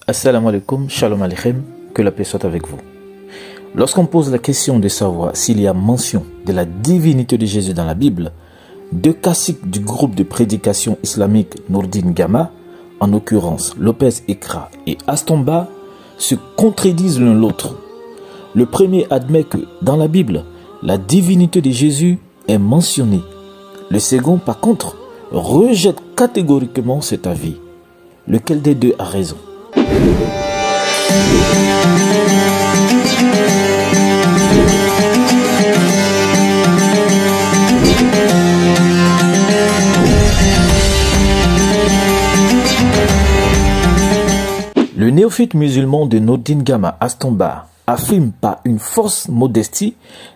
Assalamu alaikum, shalom aleichem, que la paix soit avec vous. Lorsqu'on pose la question de savoir s'il y a mention de la divinité de Jésus dans la Bible, deux caciques du groupe de prédication islamique Nourdine Gama, en l'occurrence Lopez Ekra et Astomba, se contredisent l'un l'autre. Le premier admet que dans la Bible, la divinité de Jésus est mentionnée. Le second, par contre, rejette catégoriquement cet avis. Lequel des deux a raison? Le néophyte musulman de Nourdine Gama Astomba affirme par une fausse modestie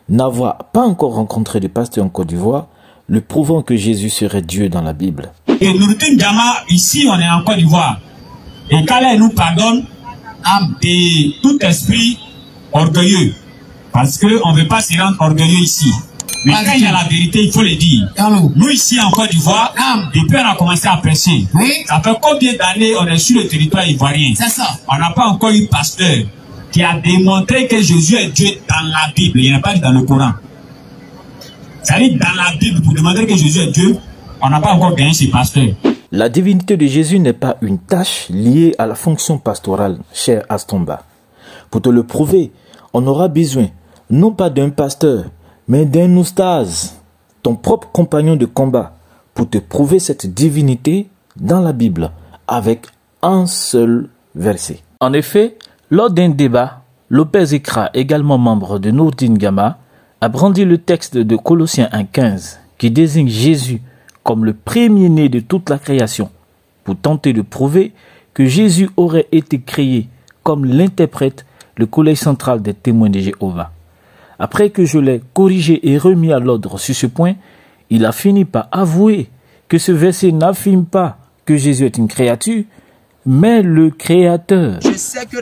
n'avoir pas encore rencontré de pasteur en Côte d'Ivoire, le prouvant que Jésus serait Dieu dans la Bible. Et Nourdine Gama, ici on est en Côte d'Ivoire. Et qu'Allah nous pardonne de tout esprit orgueilleux. Parce qu'on ne veut pas se rendre orgueilleux ici. Mais quand il y a la vérité, il faut le dire. Nous ici en Côte d'Ivoire, depuis on a commencé à prêcher. Ça fait combien d'années on est sur le territoire ivoirien? On n'a pas encore eu pasteur qui a démontré que Jésus est Dieu dans la Bible. Il n'y a pas dit dans le Coran. C'est-à-dire dans la Bible, pour demander que Jésus est Dieu, on n'a pas encore gagné ce pasteur. La divinité de Jésus n'est pas une tâche liée à la fonction pastorale, cher Astomba. Pour te le prouver, on aura besoin non pas d'un pasteur, mais d'un oustaz, ton propre compagnon de combat, pour te prouver cette divinité dans la Bible, avec un seul verset. En effet, lors d'un débat, Lopez Ekra, également membre de Nourdine Gama, a brandi le texte de Colossiens 1,15 qui désigne Jésus comme le premier-né de toute la création, pour tenter de prouver que Jésus aurait été créé comme l'interprète le collège central des témoins de Jéhovah. Après que je l'ai corrigé et remis à l'ordre sur ce point, il a fini par avouer que ce verset n'affirme pas que Jésus est une créature, mais le Créateur. Je sais que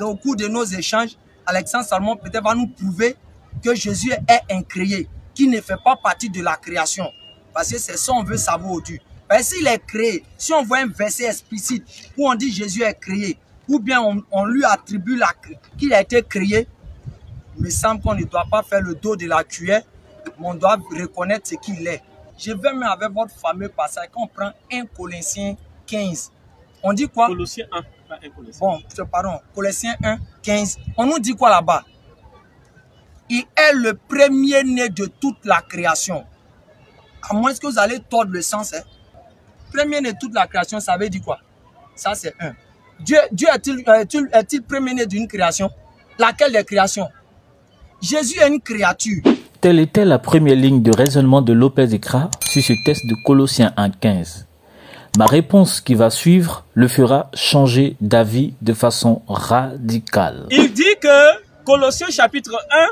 au cours de nos échanges, Alexandre Salmon peut-être va nous prouver que Jésus est un créé, qui ne fait pas partie de la création. Parce que c'est ça qu'on veut savoir aujourd'hui. Parce que s'il est créé, si on voit un verset explicite où on dit Jésus est créé, ou bien on lui attribue qu'il a été créé, il me semble qu'on ne doit pas faire le dos de la cuillère, mais on doit reconnaître ce qu'il est. Je vais même avec votre fameux passage, quand on prend 1 Colossiens 15, on dit quoi? Colossiens 1, pas 1 Colossiens. Bon, pardon, Colossiens 1, 15. On nous dit quoi là-bas? Il est le premier-né de toute la création. À moins que vous allez tordre le sens. Premier-né de toute la création, ça veut dire quoi? Ça, c'est un. Dieu est-il premier-né d'une création? Laquelle des créations? Jésus est une créature. Telle était la première ligne de raisonnement de Lopez Ekra sur ce texte de Colossiens 1,15. Ma réponse qui va suivre le fera changer d'avis de façon radicale. Il dit que, Colossiens chapitre 1,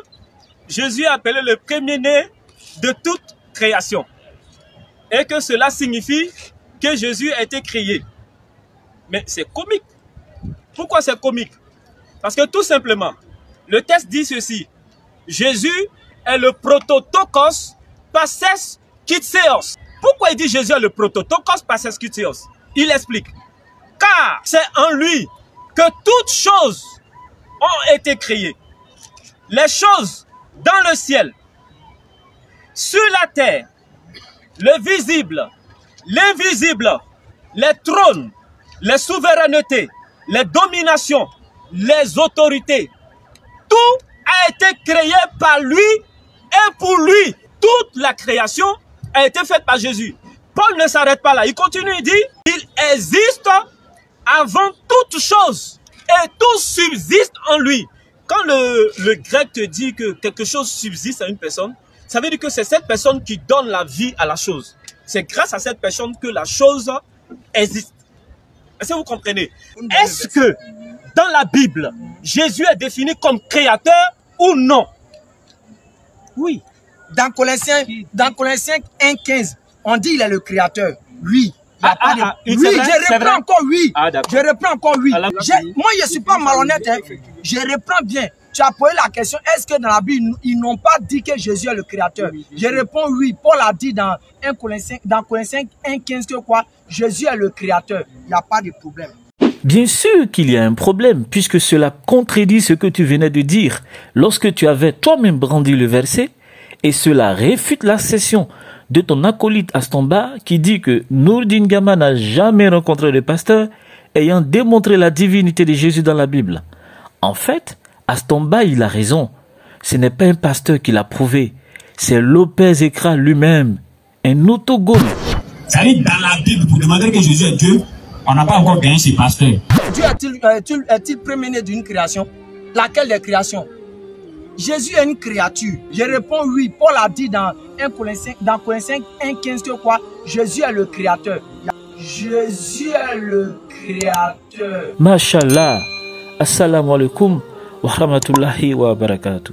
Jésus est appelé le premier-né de toute création. Et que cela signifie que Jésus a été créé. Mais c'est comique. Pourquoi c'est comique? Parce que tout simplement, le texte dit ceci. Jésus est le prototokos passes kitseos. Pourquoi il dit Jésus est le prototokos passes kitseos? Il explique. Car c'est en lui que toutes choses ont été créées. Les choses dans le ciel, sur la terre, le visible, l'invisible, les trônes, les souverainetés, les dominations, les autorités, tout a été créé par lui et pour lui. Toute la création a été faite par Jésus. Paul ne s'arrête pas là. Il continue, il dit, il existe avant toute chose et tout subsiste en lui. Quand le grec te dit que quelque chose subsiste à une personne, ça veut dire que c'est cette personne qui donne la vie à la chose. C'est grâce à cette personne que la chose existe. Est-ce que vous comprenez? Est-ce que dans la Bible, Jésus est défini comme créateur ou non? Oui. Dans Colossiens 1,15, on dit il est le créateur. Oui. Oui, je reprends encore oui. Je reprends encore oui. Moi, je ne suis pas malhonnête. Je reprends bien. Tu as posé la question, est-ce que dans la Bible, ils n'ont pas dit que Jésus est le créateur? Je réponds oui. Paul a dit dans Colossiens 1,15 que quoi? Jésus est le créateur. Il n'y a pas de problème. Bien sûr qu'il y a un problème, puisque cela contredit ce que tu venais de dire lorsque tu avais toi-même brandi le verset, et cela réfute l'assertion de ton acolyte Astomba qui dit que Nourdine Gama n'a jamais rencontré le pasteur ayant démontré la divinité de Jésus dans la Bible. En fait, Astomba, il a raison. Ce n'est pas un pasteur qui l'a prouvé, c'est Lopez Ekra lui-même, un autogone. C'est-à-dire dans la Bible, pour demander que Jésus est Dieu, on n'a pas encore gagné ces pasteurs. Dieu est-il premier-né d'une création? Laquelle des créations? Jésus est une créature. Je réponds oui. Paul a dit dans 1 Corinthiens 1,15 que quoi? Jésus est le créateur. Jésus est le créateur. Mashallah. Assalamu alaikum wa rahmatullahi wa barakatuh.